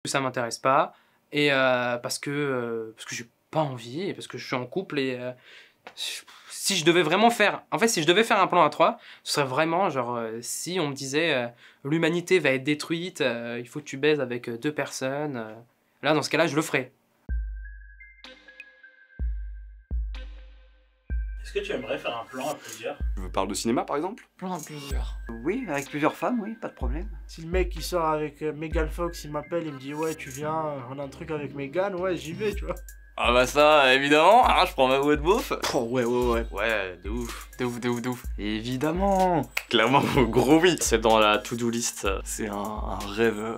Ça m'intéresse pas, et parce que j'ai pas envie, et parce que je suis en couple, et si je devais vraiment faire... En fait, si je devais faire un plan à 3, ce serait vraiment genre, si on me disait l'humanité va être détruite, il faut que tu baises avec 2 personnes, là, dans ce cas-là, je le ferais. Est-ce que tu aimerais faire un plan à plusieurs? Je vous parle de cinéma par exemple? Plan à plusieurs. Oui, avec plusieurs femmes, oui, pas de problème. Si le mec il sort avec Megan Fox, il m'appelle, il me dit ouais tu viens, on a un truc avec Megan, ouais j'y vais tu vois. Ah bah ça, évidemment, hein, je prends ma voix de beauf. Oh ouais, Ouais, de ouf. De ouf. Évidemment. Clairement, gros oui. C'est dans la to-do list, c'est un rêve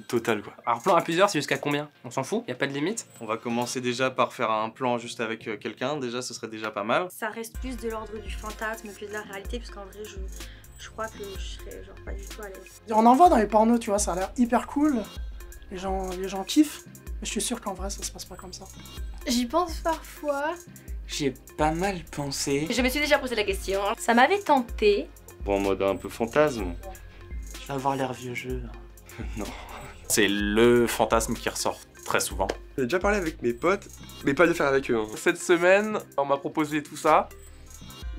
total quoi. Alors, plan à plusieurs, c'est jusqu'à combien? On s'en fout? Y a pas de limite? On va commencer déjà par faire un plan juste avec quelqu'un, déjà ce serait déjà pas mal. Ça reste plus de l'ordre du fantasme que de la réalité, parce qu'en vrai je crois que je serais genre pas du tout à l'aise. On en voit dans les pornos, tu vois, ça a l'air hyper cool. Les gens kiffent, mais je suis sûr qu'en vrai ça se passe pas comme ça. J'y pense parfois. J'y ai pas mal pensé. Je me suis déjà posé la question. Ça m'avait tenté. Bon, en mode un peu fantasme. Je vais avoir l'air vieux jeu. Non. C'est le fantasme qui ressort très souvent. J'ai déjà parlé avec mes potes, mais pas de le faire avec eux. Hein. Cette semaine, on m'a proposé tout ça.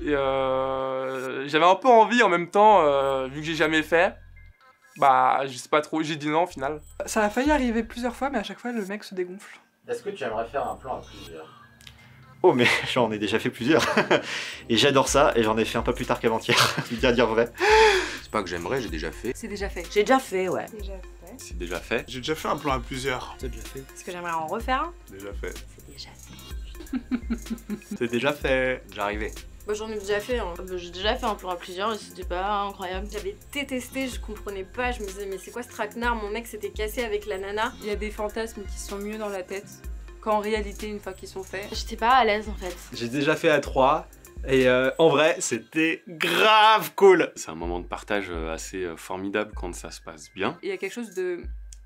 Et j'avais un peu envie en même temps, vu que j'ai jamais fait. Bah, je sais pas trop, j'ai dit non au final. Ça a failli arriver plusieurs fois, mais à chaque fois le mec se dégonfle. Est-ce que tu aimerais faire un plan à plusieurs? Oh mais j'en ai déjà fait plusieurs. Et j'adore ça, et j'en ai fait un peu plus tard qu'avant-hier, bien dire vrai. C'est pas que j'aimerais, j'ai déjà fait. C'est déjà fait. J'ai déjà fait, ouais. Déjà fait. C'est déjà fait. J'ai déjà fait un plan à plusieurs. C'est déjà fait. Est-ce que j'aimerais en refaire un? Déjà fait. C'est déjà fait. C'est déjà fait. J'arrivais. Bah, j'en ai déjà fait. Hein. J'ai déjà fait un plan à plusieurs et c'était pas incroyable. J'avais détesté, je comprenais pas, je me disais mais c'est quoi ce traquenard? Mon mec s'était cassé avec la nana. Il y a des fantasmes qui sont mieux dans la tête qu'en réalité une fois qu'ils sont faits. J'étais pas à l'aise en fait. J'ai déjà fait à 3 et en vrai c'était grave cool. C'est un moment de partage assez formidable quand ça se passe bien. Il y a quelque chose de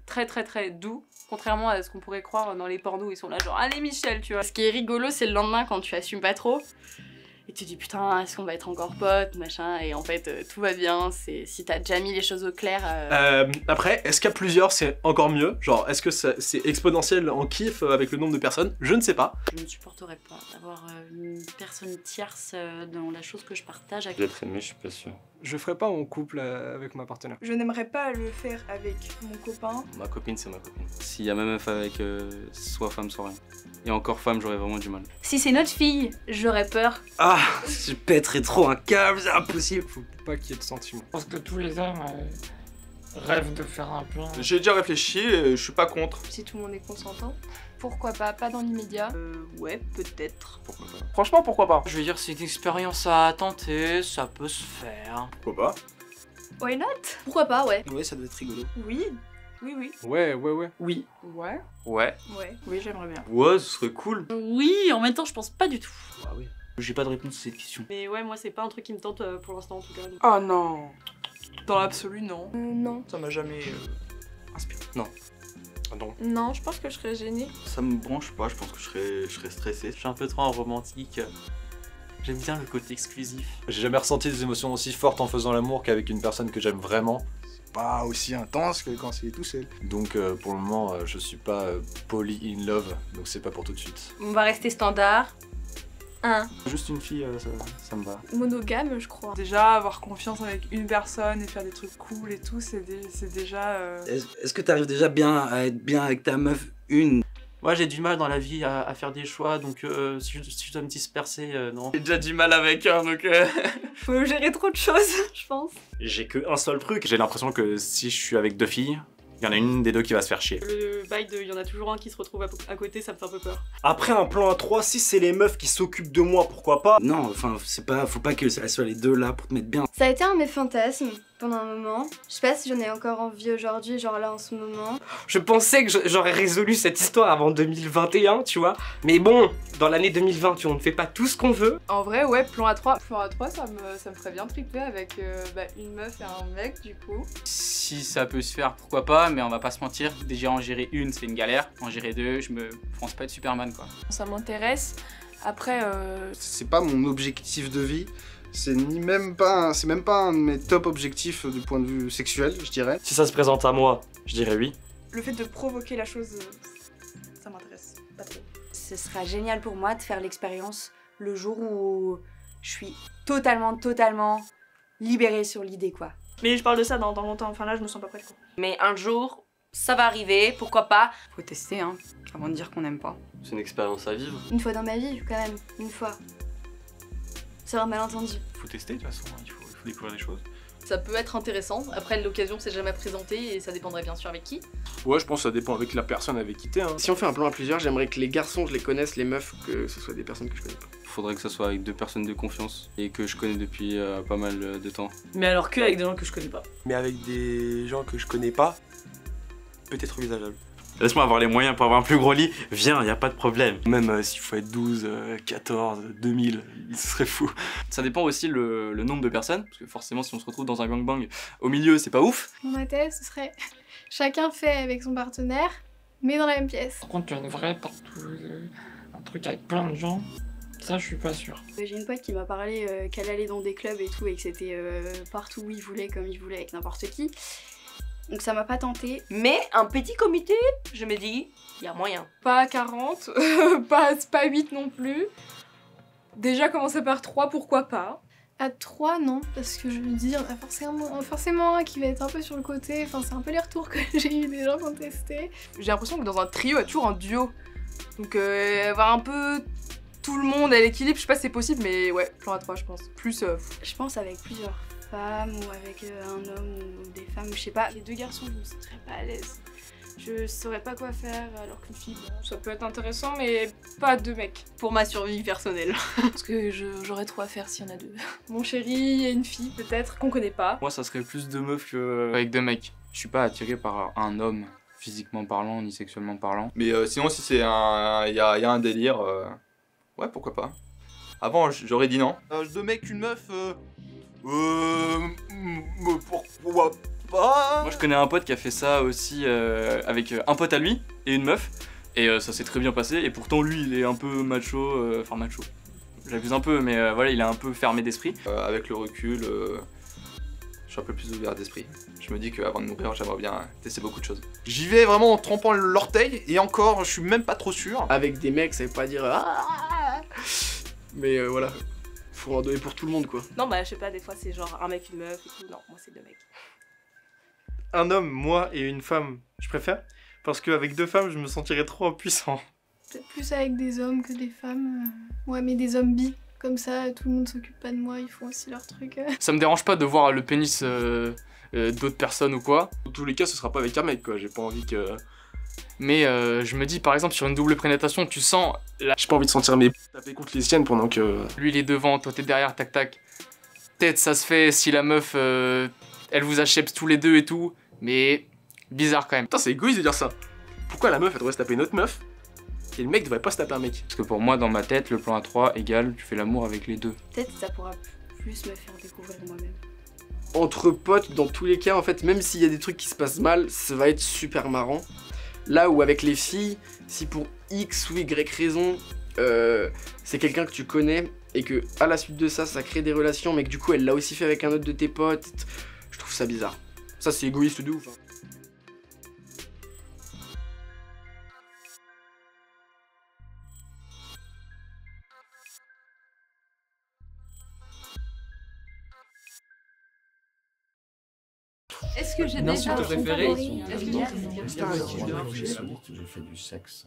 très doux, contrairement à ce qu'on pourrait croire dans les pornos où ils sont là genre allez Michel, tu vois. Ce qui est rigolo, c'est le lendemain quand tu assumes pas trop. Et tu te dis putain, est-ce qu'on va être encore potes, machin, et en fait tout va bien, c'est si t'as déjà mis les choses au clair. Après, est-ce qu'à plusieurs c'est encore mieux? Genre, est-ce que c'est exponentiel en kiff avec le nombre de personnes? Je ne sais pas. Je ne supporterais pas d'avoir une personne tierce dans la chose que je partage avec. D'être aimé, je suis pas sûr. Je ferai pas en couple avec ma partenaire. Je n'aimerais pas le faire avec mon copain. Ma copine, c'est ma copine. S'il y a ma meuf avec soit femme, soit rien. Et encore femme, j'aurais vraiment du mal. Si c'est notre fille, j'aurais peur. Ah, je pèterais trop un câble, c'est impossible. Faut pas qu'il y ait de sentiments. Je pense que tous les hommes rêvent de faire un plan. J'ai déjà réfléchi et je suis pas contre. Si tout le monde est consentant. Pourquoi pas dans l'immédiat. Ouais, peut-être. Pourquoi pas? Franchement, pourquoi pas? Je veux dire, c'est une expérience à tenter, ça peut se faire. Pourquoi pas? Why not? Pourquoi pas, ouais. Ouais, ça doit être rigolo. Oui. Ouais. Oui. Ouais. Oui, j'aimerais bien. Ouais, ce serait cool. Oui, en même temps, je pense pas du tout. Ah oui. J'ai pas de réponse à cette question. Mais ouais, moi, c'est pas un truc qui me tente pour l'instant, en tout cas. Oh non. Dans l'absolu, non. Non. Ça m'a jamais inspiré. Non. Ah non. Non, je pense que je serais gênée. Ça me branche pas, je pense que je serais stressé. Je suis un peu trop un romantique. J'aime bien le côté exclusif. J'ai jamais ressenti des émotions aussi fortes en faisant l'amour qu'avec une personne que j'aime vraiment. Pas aussi intense que quand c'est tout seul. Donc pour le moment, je suis pas poly in love, donc c'est pas pour tout de suite. On va rester standard. 1. Juste une fille, ça me va. Monogame, je crois. Déjà, avoir confiance avec une personne et faire des trucs cool et tout, c'est déjà... Est-ce que t'arrives déjà bien à être bien avec ta meuf une? Moi j'ai du mal dans la vie à faire des choix, donc si je dois me disperser, non. J'ai déjà du mal avec donc... Faut gérer trop de choses, je pense. J'ai que un seul truc, j'ai l'impression que si je suis avec 2 filles, il y en a une des 2 qui va se faire chier. Le bail de il y en a toujours un qui se retrouve à côté, ça me fait un peu peur. Après un plan à 3, si c'est les meufs qui s'occupent de moi, pourquoi pas? Non, enfin, faut pas que ça soit les 2 là pour te mettre bien. Ça a été un de mes fantasmes pendant un moment. Je sais pas si j'en ai encore envie aujourd'hui, genre là en ce moment. Je pensais que j'aurais résolu cette histoire avant 2021, tu vois. Mais bon, dans l'année 2020, on ne fait pas tout ce qu'on veut. En vrai, ouais, plan à 3. Plan à 3, ça me ferait bien triper avec une meuf et un mec, du coup. Si ça peut se faire, pourquoi pas, mais on va pas se mentir. Déjà en gérer une, c'est une galère. En gérer 2, je me pense pas être Superman, quoi. Ça m'intéresse. Après, C'est pas mon objectif de vie. C'est même pas un de mes top objectifs du point de vue sexuel, je dirais. Si ça se présente à moi, je dirais oui. le fait de provoquer la chose, ça m'intéresse pas trop. Ce sera génial pour moi de faire l'expérience le jour où je suis totalement libérée sur l'idée, quoi. Mais je parle de ça dans longtemps, enfin là je me sens pas prête, quoi. Mais un jour, ça va arriver, pourquoi pas. Faut tester, hein, avant de dire qu'on n'aime pas. C'est une expérience à vivre. Une fois dans ma vie, quand même, une fois. C'est un malentendu. Faut tester de toute façon, il faut découvrir des choses. Ça peut être intéressant, après l'occasion s'est jamais présentée et ça dépendrait bien sûr avec qui. Ouais, je pense que ça dépend avec la personne avec qui t'es. Hein. Si on fait un plan à plusieurs, j'aimerais que les garçons je les connaisse, les meufs que ce soit des personnes que je connais pas. Faudrait que ça soit avec 2 personnes de confiance et que je connais depuis pas mal de temps. Mais alors que avec des gens que je connais pas. Mais avec des gens que je connais pas, peut-être envisageable. Laisse-moi avoir les moyens pour avoir un plus gros lit, viens, y a pas de problème. Même s'il faut être 12, 14, 2000, ce serait fou. Ça dépend aussi le nombre de personnes, parce que forcément si on se retrouve dans un gangbang au milieu, c'est pas ouf. Dans ma tête, ce serait chacun fait avec son partenaire, mais dans la même pièce. Par contre, tu as une vraie partout, un truc avec plein de gens, ça je suis pas sûr. J'ai une pote qui m'a parlé qu'elle allait dans des clubs et tout et que c'était partout où il voulait, comme il voulait, avec n'importe qui. Donc ça m'a pas tenté. Mais un petit comité, je me dis, il y a moyen. Pas 40, pas 8 non plus. Déjà commencer par 3, pourquoi pas. À 3, non, parce que je me dis, on a forcément un qui va être un peu sur le côté. Enfin, c'est un peu les retours que j'ai eu des gens qui ont testé. J'ai l'impression que dans un trio, il y a toujours un duo. Donc avoir un peu tout le monde à l'équilibre, je sais pas si c'est possible, mais ouais, plan à 3, je pense. Plus. Je pense avec plusieurs femmes ou avec un homme ou des femmes, je sais pas. Les 2 garçons, je me sentirais pas à l'aise. Je saurais pas quoi faire alors qu'une fille, bon, ça peut être intéressant, mais pas 2 mecs. Pour ma survie personnelle. Parce que j'aurais trop à faire s'il y en a 2. Mon chéri et une fille peut-être, qu'on connaît pas. Moi ça serait plus 2 meufs que... Avec 2 mecs. Je suis pas attiré par un homme, physiquement parlant, ni sexuellement parlant. Mais sinon si c'est il y a un délire, ouais pourquoi pas. Avant j'aurais dit non. 2 mecs, une meuf, pourquoi pas. Moi je connais un pote qui a fait ça aussi avec un pote à lui et une meuf. Et ça s'est très bien passé et pourtant lui il est un peu macho, enfin macho. J'abuse un peu mais voilà il est un peu fermé d'esprit. Avec le recul, je suis un peu plus ouvert d'esprit. Je me dis qu'avant de mourir j'aimerais bien tester beaucoup de choses. J'y vais vraiment en trempant l'orteil et encore je suis même pas trop sûr. Avec des mecs ça veut pas dire mais voilà. Faut en donner pour tout le monde quoi. Non bah je sais pas, des fois c'est genre un mec, une meuf et tout. Non, moi c'est 2 mecs. Un homme, moi et une femme, je préfère. Parce qu'avec 2 femmes, je me sentirais trop impuissant. Peut-être plus avec des hommes que des femmes. Ouais, mais des hommes bi. Comme ça, tout le monde s'occupe pas de moi, ils font aussi leur truc. Ça me dérange pas de voir le pénis d'autres personnes ou quoi. Dans tous les cas, ce sera pas avec un mec quoi, j'ai pas envie que... Mais je me dis par exemple sur une double pénétration, tu sens... J'ai pas envie de sentir mes taper contre les siennes pendant que... Lui il est devant, toi t'es derrière, tac tac. Peut-être ça se fait si la meuf, elle vous achète tous les 2 et tout, mais bizarre quand même. Putain c'est égoïste de dire ça. Pourquoi la meuf elle devrait se taper une autre meuf et le mec devrait pas se taper un mec? Parce que pour moi dans ma tête, le plan à 3 égale tu fais l'amour avec les 2. Peut-être ça pourra plus me faire découvrir moi-même. Entre potes, dans tous les cas, en fait, même s'il y a des trucs qui se passent mal, ça va être super marrant. Là où avec les filles, si pour X ou Y raison, c'est quelqu'un que tu connais et que à la suite de ça, ça crée des relations, mais que du coup elle l'a aussi fait avec un autre de tes potes, je trouve ça bizarre. Ça c'est égoïste de ouf. Hein. Est-ce que j'ai Une déjà insulte un préférée favori? Est-ce que J'ai fait du sexe.